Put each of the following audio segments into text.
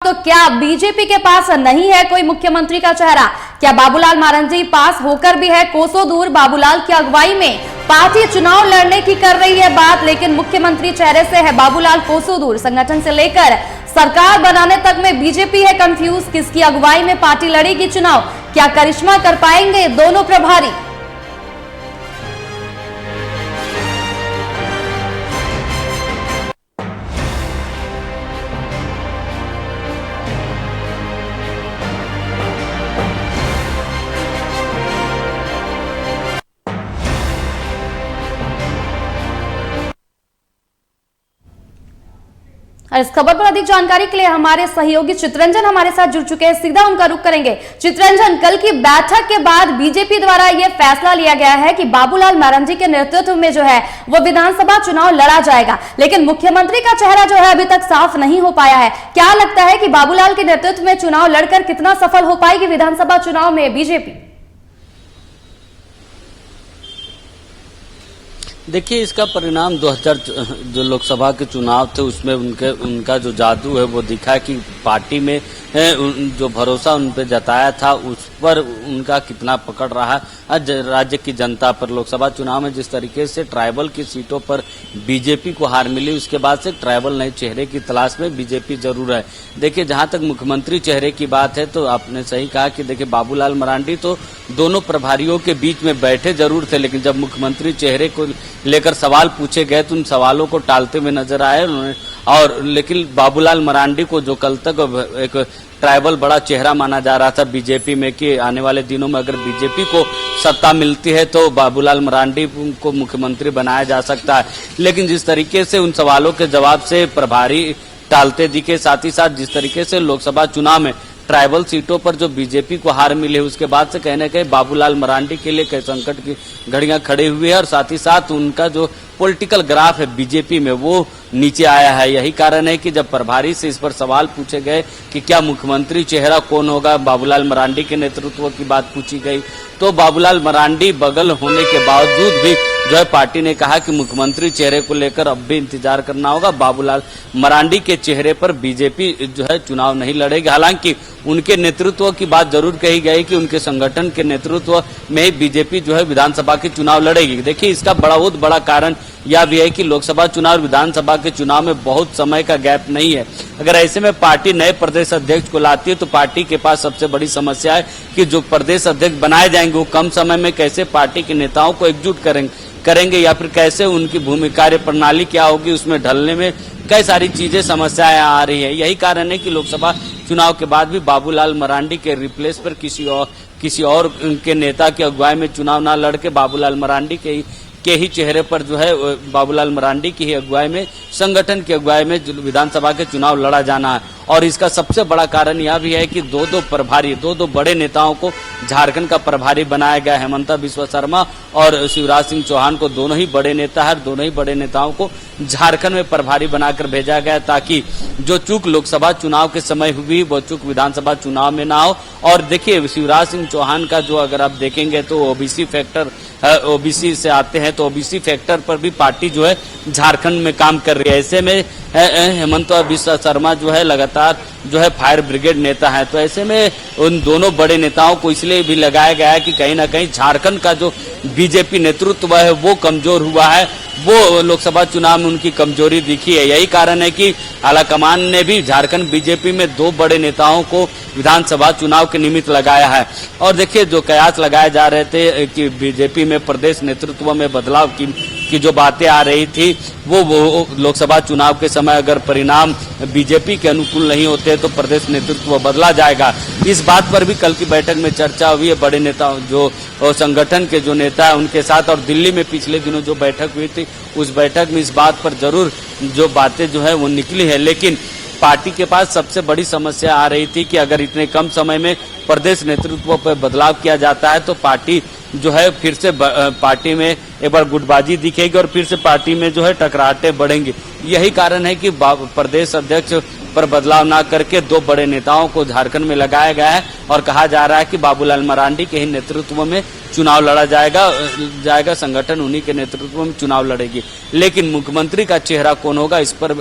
तो क्या बीजेपी के पास नहीं है कोई मुख्यमंत्री का चेहरा? क्या बाबूलाल मरांडी पास होकर भी है कोसों दूर? बाबूलाल की अगुवाई में पार्टी चुनाव लड़ने की कर रही है बात, लेकिन मुख्यमंत्री चेहरे से है बाबूलाल कोसों दूर। संगठन से लेकर सरकार बनाने तक में बीजेपी है कंफ्यूज। किसकी अगुवाई में पार्टी लड़ेगी चुनाव? क्या करिश्मा कर पाएंगे दोनों प्रभारी? और इस खबर पर अधिक जानकारी के लिए हमारे सहयोगी चित्रंजन हमारे साथ जुड़ चुके हैं। सीधा उनका रुख करेंगे। चित्रंजन, कल की बैठक के बाद बीजेपी द्वारा यह फैसला लिया गया है कि बाबूलाल मरांडी के नेतृत्व में जो है वो विधानसभा चुनाव लड़ा जाएगा, लेकिन मुख्यमंत्री का चेहरा जो है अभी तक साफ नहीं हो पाया है। क्या लगता है कि बाबूलाल के नेतृत्व में चुनाव लड़कर कितना सफल हो पाएगी विधानसभा चुनाव में बीजेपी? देखिए, इसका परिणाम 2000 जो लोकसभा के चुनाव थे उसमें उनका जो जादू है वो दिखा कि पार्टी में जो भरोसा उन पे जताया था उस पर उनका कितना पकड़ रहा है राज्य की जनता पर। लोकसभा चुनाव में जिस तरीके से ट्राइबल की सीटों पर बीजेपी को हार मिली, उसके बाद से ट्राइबल नए चेहरे की तलाश में बीजेपी जरूर है। देखिए, जहां तक मुख्यमंत्री चेहरे की बात है तो आपने सही कहा कि देखिए बाबूलाल मरांडी तो दोनों प्रभारियों के बीच में बैठे जरूर थे, लेकिन जब मुख्यमंत्री चेहरे को लेकर सवाल पूछे गए तो उन सवालों को टालते हुए नजर आए उन्होंने। और लेकिन बाबूलाल मरांडी को जो कल तक एक ट्राइबल बड़ा चेहरा माना जा रहा था बीजेपी में कि आने वाले दिनों में अगर बीजेपी को सत्ता मिलती है तो बाबूलाल मरांडी को मुख्यमंत्री बनाया जा सकता है, लेकिन जिस तरीके से उन सवालों के जवाब से प्रभारी टालते दिखे, साथ ही साथ जिस तरीके से लोकसभा चुनाव में ट्राइबल सीटों पर जो बीजेपी को हार मिली है उसके बाद से कहने कहीं बाबूलाल मरांडी के लिए कई संकट की घड़ियां खड़ी हुई है और साथ ही साथ उनका जो पॉलिटिकल ग्राफ है बीजेपी में वो नीचे आया है। यही कारण है कि जब प्रभारी से इस पर सवाल पूछे गए कि क्या मुख्यमंत्री चेहरा कौन होगा, बाबूलाल मरांडी के नेतृत्व की बात पूछी गई तो बाबूलाल मरांडी बगल होने के बावजूद भी जो है पार्टी ने कहा कि मुख्यमंत्री चेहरे को लेकर अब भी इंतजार करना होगा। बाबूलाल मरांडी के चेहरे पर बीजेपी जो है चुनाव नहीं लड़ेगी। हालांकि उनके नेतृत्व की बात जरूर कही गई कि उनके संगठन के नेतृत्व में ही बीजेपी जो है विधानसभा के चुनाव लड़ेगी। देखिए, इसका बहुत बड़ा कारण यह भी है कि लोकसभा चुनाव और विधानसभा के चुनाव में बहुत समय का गैप नहीं है। अगर ऐसे में पार्टी नए प्रदेश अध्यक्ष को लाती है तो पार्टी के पास सबसे बड़ी समस्या है कि जो प्रदेश अध्यक्ष बनाए जाएंगे वो कम समय में कैसे पार्टी के नेताओं को एकजुट करेंगे या फिर कैसे उनकी भूमि कार्य प्रणाली क्या होगी, उसमें ढलने में कई सारी चीजें समस्याएं आ रही है। यही कारण है कि लोकसभा चुनाव के बाद भी बाबूलाल मरांडी के रिप्लेस पर किसी और के नेता की अगुवाई में चुनाव न लड़के बाबूलाल मरांडी के ही चेहरे पर जो है बाबूलाल मरांडी की ही अगुवाई में संगठन की अगुवाई में विधानसभा के चुनाव लड़ा जाना है। और इसका सबसे बड़ा कारण यह भी है कि दो बड़े नेताओं को झारखंड का प्रभारी बनाया गया। हेमंता बिस्वा शर्मा और शिवराज सिंह चौहान को दोनों ही बड़े नेता है, दोनों ही बड़े नेताओं को झारखंड में प्रभारी बनाकर भेजा गया ताकि जो चूक लोकसभा चुनाव के समय हुई वो चूक विधानसभा चुनाव में ना हो। और देखिए, शिवराज सिंह चौहान का जो अगर आप देखेंगे तो ओबीसी से आते हैं तो ओबीसी फैक्टर पर भी पार्टी जो है झारखंड में काम कर रही है। ऐसे में हेमंता बिस्वा शर्मा जो है लगातार जो है फायर ब्रिगेड नेता है, तो ऐसे में उन दोनों बड़े नेताओं को इसलिए भी लगाया गया है कि कहीं ना कहीं झारखंड का जो बीजेपी नेतृत्व है वो कमजोर हुआ है, वो लोकसभा चुनाव में उनकी कमजोरी दिखी है। यही कारण है कि आलाकमान ने भी झारखंड बीजेपी में दो बड़े नेताओं को विधानसभा चुनाव के निमित्त लगाया है। और देखिए, जो कयास लगाए जा रहे थे कि बीजेपी में प्रदेश नेतृत्व में बदलाव की जो बातें आ रही थी वो लोकसभा चुनाव के समय अगर परिणाम बीजेपी के अनुकूल नहीं होते तो प्रदेश नेतृत्व बदला जाएगा। इस बात पर भी कल की बैठक में चर्चा हुई है बड़े नेता जो संगठन के जो नेता है उनके साथ। और दिल्ली में पिछले दिनों जो बैठक हुई थी उस बैठक में इस बात पर जरूर जो बातें जो है वो निकली है, लेकिन पार्टी के पास सबसे बड़ी समस्या आ रही थी कि अगर इतने कम समय में प्रदेश नेतृत्व पर बदलाव किया जाता है तो पार्टी जो है फिर से पार्टी में एक बार गुटबाजी दिखेगी और फिर से पार्टी में जो है टकराहटें बढ़ेंगी। यही कारण है कि प्रदेश अध्यक्ष पर बदलाव न करके दो बड़े नेताओं को झारखंड में लगाया गया है और कहा जा रहा है कि बाबूलाल मरांडी के ही नेतृत्व में चुनाव लड़ा जाएगा, संगठन उन्हीं के नेतृत्व में चुनाव लड़ेगी। लेकिन मुख्यमंत्री का चेहरा कौन होगा, इस पर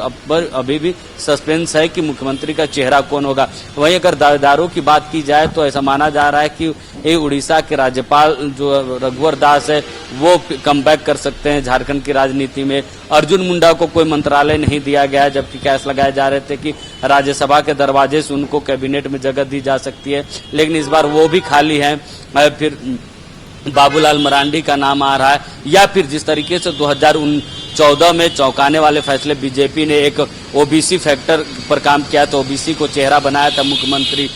अभी भी सस्पेंस है कि मुख्यमंत्री का चेहरा कौन होगा। वहीं अगर दावेदारों की बात की जाए तो ऐसा माना जा रहा है कि ये उड़ीसा के राज्यपाल जो रघुवर दास है वो कमबैक कर सकते हैं झारखंड की राजनीति में। अर्जुन मुंडा को कोई मंत्रालय नहीं दिया गया, जबकि कैस लगाए जा रहे थे कि राज्यसभा के दरवाजे से उनको कैबिनेट में जगह दी जा सकती है, लेकिन इस बार वो भी खाली है। फिर बाबूलाल मरांडी का नाम आ रहा है, या फिर जिस तरीके से 2014 में चौंकाने वाले फैसले बीजेपी ने एक ओबीसी फैक्टर पर काम किया तो ओबीसी को चेहरा बनाया था मुख्यमंत्री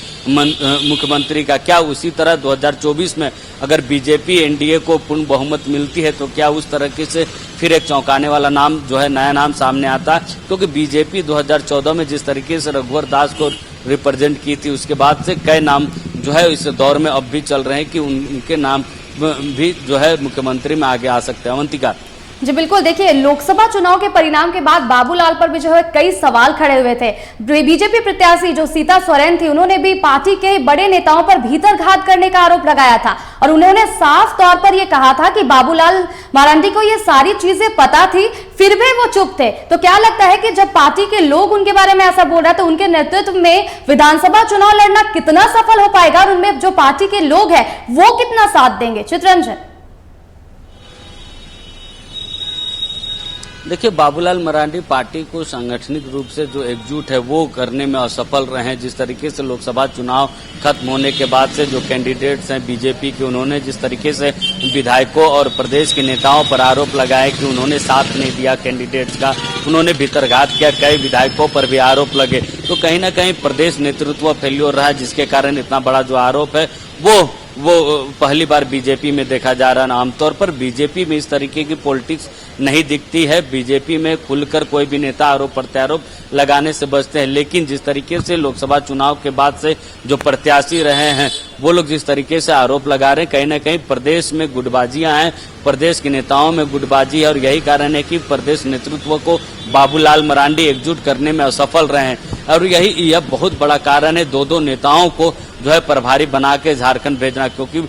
का, क्या उसी तरह 2024 में अगर बीजेपी एनडीए को पूर्ण बहुमत मिलती है तो क्या उस तरीके से फिर एक चौंकाने वाला नाम जो है नया नाम सामने आता है? क्योंकि बीजेपी 2014 में जिस तरीके से रघुवर दास को रिप्रेजेंट की थी उसके बाद से कई नाम जो है इस दौर में अब भी चल रहे हैं कि उनके नाम भी जो है मुख्यमंत्री में आगे आ सकते हैं। अवंतिका जी बिल्कुल, देखिए लोकसभा चुनाव के परिणाम के बाद बाबूलाल पर भी जो है कई सवाल खड़े हुए थे। बीजेपी प्रत्याशी जो सीता सोरेन थी उन्होंने भी पार्टी के बड़े नेताओं पर भीतरघात करने का आरोप लगाया था और उन्होंने साफ तौर पर यह कहा था कि बाबूलाल मरांडी को ये सारी चीजें पता थी फिर भी वो चुप थे। तो क्या लगता है कि जब पार्टी के लोग उनके बारे में ऐसा बोल रहे तो उनके नेतृत्व में विधानसभा चुनाव लड़ना कितना सफल हो पाएगा और उनमें जो पार्टी के लोग हैं वो कितना साथ देंगे? चित्रंजन। देखिए, बाबूलाल मरांडी पार्टी को सांगठनिक रूप से जो एकजुट है वो करने में असफल रहे हैं। जिस तरीके से लोकसभा चुनाव खत्म होने के बाद से जो कैंडिडेट्स हैं बीजेपी के, उन्होंने जिस तरीके से विधायकों और प्रदेश के नेताओं पर आरोप लगाए कि उन्होंने साथ नहीं दिया कैंडिडेट्स का, उन्होंने भीतरघात किया, कई विधायकों पर भी आरोप लगे, तो कहीं ना कहीं प्रदेश नेतृत्व फेल्योर रहा है, जिसके कारण इतना बड़ा जो आरोप है वो पहली बार बीजेपी में देखा जा रहा है। आमतौर पर बीजेपी में इस तरीके की पॉलिटिक्स नहीं दिखती है। बीजेपी में खुलकर कोई भी नेता आरोप प्रत्यारोप लगाने से बचते हैं, लेकिन जिस तरीके से लोकसभा चुनाव के बाद से जो प्रत्याशी रहे हैं वो लोग जिस तरीके से आरोप लगा रहे हैं, कहीं ना कहीं प्रदेश में गुटबाजियां हैं, प्रदेश के नेताओं में गुटबाजी है और यही कारण है कि प्रदेश नेतृत्व को बाबूलाल मरांडी एकजुट करने में असफल रहे हैं। और यह बहुत बड़ा कारण है दो नेताओं को जो है प्रभारी बना के झारखंड भेजना, क्योंकि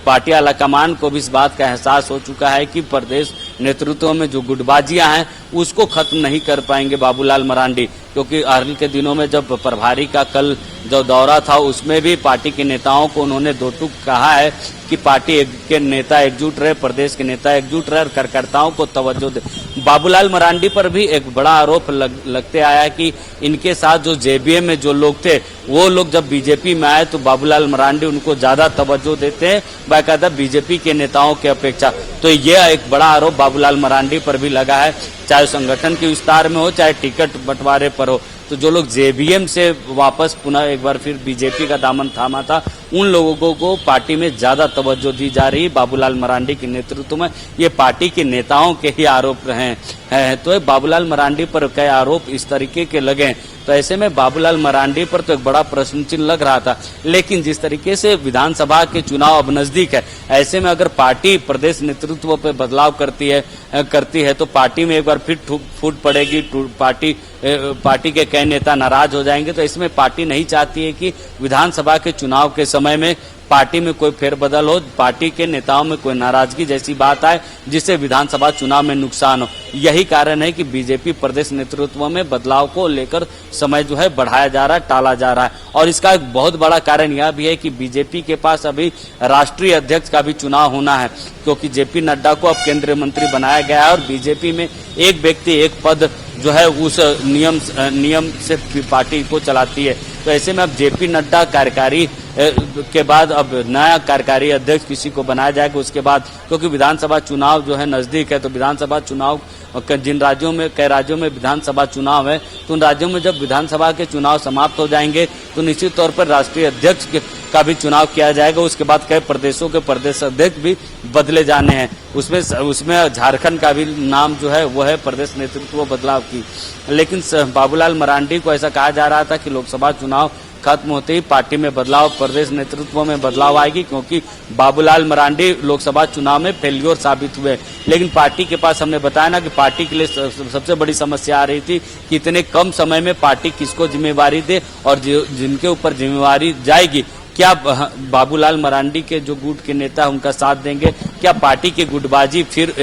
पार्टी आलाकमान को भी इस बात का एहसास हो चुका है कि प्रदेश नेतृत्व में जो गुटबाजियां हैं उसको खत्म नहीं कर पाएंगे बाबूलाल मरांडी। क्योंकि हाल के दिनों में जब प्रभारी का कल जो दौरा था उसमें भी पार्टी के नेताओं को उन्होंने दो टूक कहा है कि पार्टी के नेता एकजुट रहे, प्रदेश के नेता एकजुट रहे और कार्यकर्ताओं को तवज्जो दे। बाबूलाल मरांडी पर भी एक बड़ा आरोप लगते आया है कि इनके साथ जो जेबीएम में जो लोग थे वो लोग जब बीजेपी में आए तो बाबूलाल मरांडी उनको ज्यादा तवज्जो देते हैं बाकायदा बीजेपी के नेताओं की अपेक्षा। तो यह एक बड़ा आरोप बाबूलाल मरांडी पर भी लगा है, चाहे संगठन के विस्तार में हो चाहे टिकट बंटवारे पर हो। तो जो लोग जेबीएम से वापस पुनः एक बार फिर बीजेपी का दामन थामा था, उन लोगों को पार्टी में ज्यादा तवज्जो दी जा रही बाबूलाल मरांडी के नेतृत्व में। ये पार्टी के नेताओं के ही आरोप रहे हैं। तो बाबूलाल मरांडी पर कई आरोप इस तरीके के लगे, तो ऐसे में बाबूलाल मरांडी पर तो एक बड़ा प्रश्न चिन्ह लग रहा था। लेकिन जिस तरीके से विधानसभा के चुनाव अब नजदीक है, ऐसे में अगर पार्टी प्रदेश नेतृत्व पर बदलाव करती है तो पार्टी में एक बार फिर फूट पड़ेगी, पार्टी के कई नेता नाराज हो जाएंगे। तो इसमें पार्टी नहीं चाहती है कि विधानसभा के चुनाव के समय में पार्टी में कोई फेरबदल हो, पार्टी के नेताओं में कोई नाराजगी जैसी बात आए जिससे विधानसभा चुनाव में नुकसान हो। यही कारण है कि बीजेपी प्रदेश नेतृत्व में बदलाव को लेकर समय जो है बढ़ाया जा रहा है, टाला जा रहा है। और इसका एक बहुत बड़ा कारण यह भी है कि बीजेपी के पास अभी राष्ट्रीय अध्यक्ष का भी चुनाव होना है, क्योंकि जेपी नड्डा को अब केंद्रीय मंत्री बनाया गया है और बीजेपी में एक व्यक्ति एक पद जो है उस नियम से पार्टी को चलाती है। तो ऐसे में अब जेपी नड्डा कार्यकारी के बाद अब नया कार्यकारी अध्यक्ष किसी को बनाया जाएगा उसके बाद, क्योंकि विधानसभा चुनाव जो है नजदीक है। तो विधानसभा चुनाव जिन राज्यों में कई राज्यों में विधानसभा चुनाव है, तो उन राज्यों में जब विधानसभा के चुनाव समाप्त हो जाएंगे तो निश्चित तौर पर राष्ट्रीय अध्यक्ष का भी चुनाव किया जाएगा। उसके बाद कई प्रदेशों के प्रदेश अध्यक्ष भी बदले जाने हैं। उसमें झारखंड का भी नाम जो है वो है प्रदेश नेतृत्व बदलाव की। लेकिन बाबूलाल मरांडी को ऐसा कहा जा रहा था कि लोकसभा चुनाव खत्म होते ही पार्टी में बदलाव, प्रदेश नेतृत्व में बदलाव आएगी, क्योंकि बाबूलाल मरांडी लोकसभा चुनाव में फेल्योर साबित हुए। लेकिन पार्टी के पास हमने बताया ना कि पार्टी के लिए सबसे बड़ी समस्या आ रही थी कि इतने कम समय में पार्टी किसको जिम्मेवारी दे और जिनके ऊपर जिम्मेवारी जाएगी क्या बाबूलाल मरांडी के जो गुट के नेता उनका साथ देंगे? क्या पार्टी की गुटबाजी फिर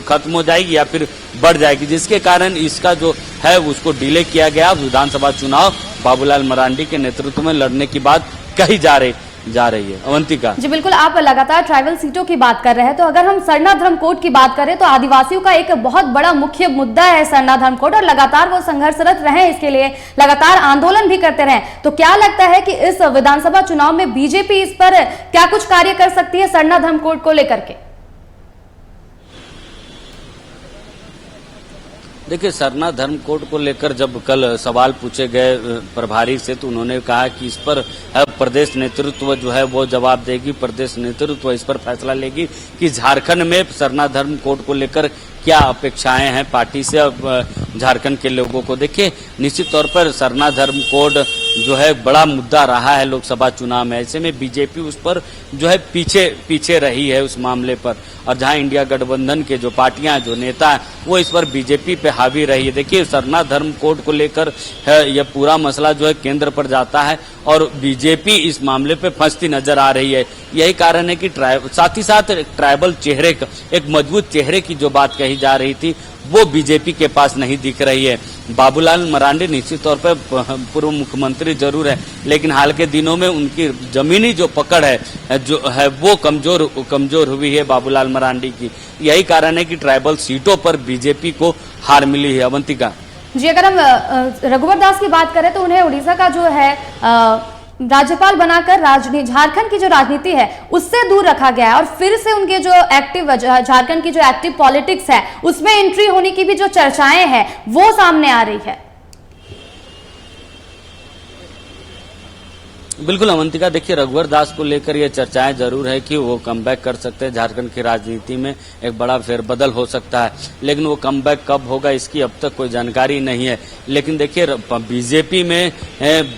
खत्म हो जाएगी या फिर बढ़ जाएगी, जिसके कारण इसका जो है उसको डिले किया गया। विधानसभा चुनाव बाबूलाल मरांडी के नेतृत्व में लड़ने की बात कही जा रही है। अवंतिका जी बिल्कुल, आप लगातार ट्राइबल सीटों की बात कर रहे हैं, तो अगर हम सरना धर्म कोड की बात करें तो आदिवासियों का एक बहुत बड़ा मुख्य मुद्दा है सरना धर्म कोड, और लगातार वो संघर्षरत रहे, इसके लिए लगातार आंदोलन भी करते रहे। तो क्या लगता है कि इस विधानसभा चुनाव में बीजेपी इस पर क्या कुछ कार्य कर सकती है सरना धर्म कोड को लेकर के? देखिए, सरना धर्म कोड को लेकर जब कल सवाल पूछे गए प्रभारी से, तो उन्होंने कहा कि इस पर प्रदेश नेतृत्व जो है वो जवाब देगी, प्रदेश नेतृत्व इस पर फैसला लेगी कि झारखंड में सरना धर्म कोड को लेकर क्या अपेक्षाएं हैं पार्टी से झारखंड के लोगों को। देखिए, निश्चित तौर पर सरना धर्म कोड जो है बड़ा मुद्दा रहा है लोकसभा चुनाव में। ऐसे में बीजेपी उस पर जो है पीछे रही है उस मामले पर, और जहां इंडिया गठबंधन के जो पार्टियां, जो नेता हैं, वो इस पर बीजेपी पे हावी रही है। देखिए, सरना धर्म कोड को लेकर यह पूरा मसला जो है केंद्र पर जाता है और बीजेपी इस मामले पे फंसती नजर आ रही है। यही कारण है कि साथ ही साथ ट्राइबल चेहरे का, एक मजबूत चेहरे की जो बात कही जा रही थी, वो बीजेपी के पास नहीं दिख रही है। बाबूलाल मरांडी निश्चित तौर पर पूर्व मुख्यमंत्री जरूर है, लेकिन हाल के दिनों में उनकी जमीनी जो पकड़ है जो है वो कमजोर हुई है बाबूलाल मरांडी की। यही कारण है कि ट्राइबल सीटों पर बीजेपी को हार मिली है। अवंतिका जी, अगर हम रघुवर दास की बात करें तो उन्हें उड़ीसा का जो है राज्यपाल बनाकर झारखंड की जो राजनीति है उससे दूर रखा गया है, और फिर से उनके जो एक्टिव झारखंड की जो एक्टिव पॉलिटिक्स है उसमें एंट्री होने की भी जो चर्चाएं हैं वो सामने आ रही है। बिल्कुल अवंतिका, देखिए, रघुवर दास को लेकर ये चर्चाएं जरूर है कि वो कमबैक कर सकते हैं, झारखंड की राजनीति में एक बड़ा फेरबदल हो सकता है, लेकिन वो कमबैक कब होगा इसकी अब तक कोई जानकारी नहीं है। लेकिन देखिए, बीजेपी में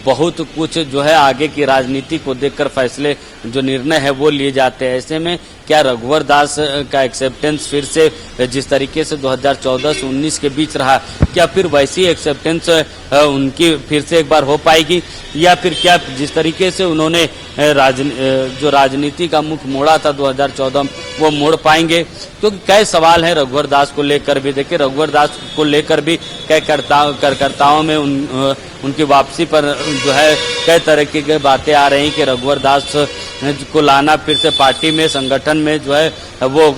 बहुत कुछ जो है आगे की राजनीति को देखकर फैसले, जो निर्णय है वो लिए जाते हैं। ऐसे में क्या रघुवर दास का एक्सेप्टेंस फिर से जिस तरीके से 2014 से 19 के बीच रहा, क्या फिर वैसी एक्सेप्टेंस उनकी फिर से एक बार हो पाएगी, या फिर क्या जिस तरीके से उन्होंने जो राजनीति का मुख मोड़ा था 2014 में वो मोड़ पाएंगे? क्योंकि कई सवाल हैं रघुवर दास को लेकर भी। देखिए, रघुवर दास को लेकर भी कई कार्यकर्ताओं में उनकी वापसी पर जो है कई तरह की बातें आ रही कि रघुवर दास को लाना फिर से पार्टी में, संगठन में जो है वो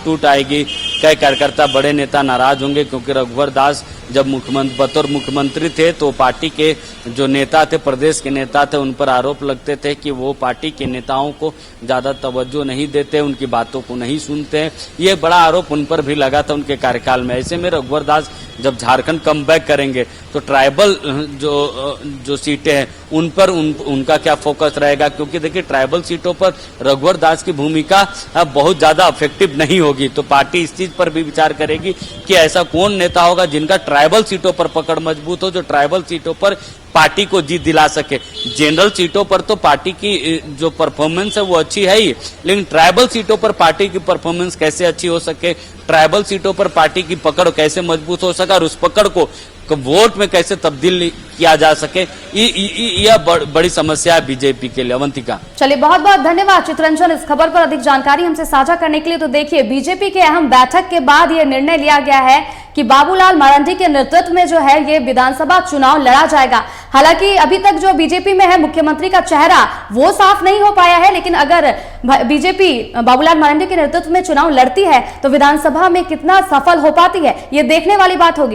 टूट आएगी। कई कार्यकर्ता, बड़े नेता नाराज होंगे, क्योंकि रघुवर दास जब बतौर मुख्यमंत्री थे तो पार्टी के जो नेता थे, प्रदेश के नेता थे, उन पर आरोप लगते थे कि वो पार्टी के नेताओं को ज्यादा तवज्जो नहीं देते, उनकी बातों को नहीं सुनते हैं। ये बड़ा आरोप उन पर भी लगा था उनके कार्यकाल में। ऐसे में रघुवर दास जब झारखंड कमबैक करेंगे तो ट्राइबल जो सीटें हैं उन पर उनका क्या फोकस रहेगा? क्योंकि देखिए, ट्राइबल सीटों पर रघुवर दास की भूमिका बहुत ज्यादा इफेक्टिव नहीं होगी, तो पार्टी इस चीज पर भी विचार करेगी कि ऐसा कौन नेता होगा जिनका ट्राइबल सीटों पर पकड़ मजबूत हो, जो ट्राइबल सीटों पर पार्टी को जीत दिला सके। जनरल सीटों पर तो पार्टी की जो परफॉर्मेंस है वो अच्छी है ही, लेकिन ट्राइबल सीटों पर पार्टी की परफॉर्मेंस कैसे अच्छी हो सके, ट्राइबल सीटों पर पार्टी की पकड़ कैसे मजबूत हो सके और उस पकड़ को वोट में कैसे तब्दील किया जा सके, यह बड़ी समस्या है बीजेपी के लिए। अवंतिका, चलिए, बहुत बहुत धन्यवाद चित्रंजन इस खबर पर अधिक जानकारी हमसे साझा करने के लिए। तो देखिए, बीजेपी के अहम बैठक के बाद यह निर्णय लिया गया है कि बाबूलाल मरांडी के नेतृत्व में जो है ये विधानसभा चुनाव लड़ा जाएगा। हालांकि अभी तक जो बीजेपी में है मुख्यमंत्री का चेहरा वो साफ नहीं हो पाया है, लेकिन अगर बीजेपी बाबूलाल मरांडी के नेतृत्व में चुनाव लड़ती है तो विधानसभा में कितना सफल हो पाती है, ये देखने वाली बात होगी।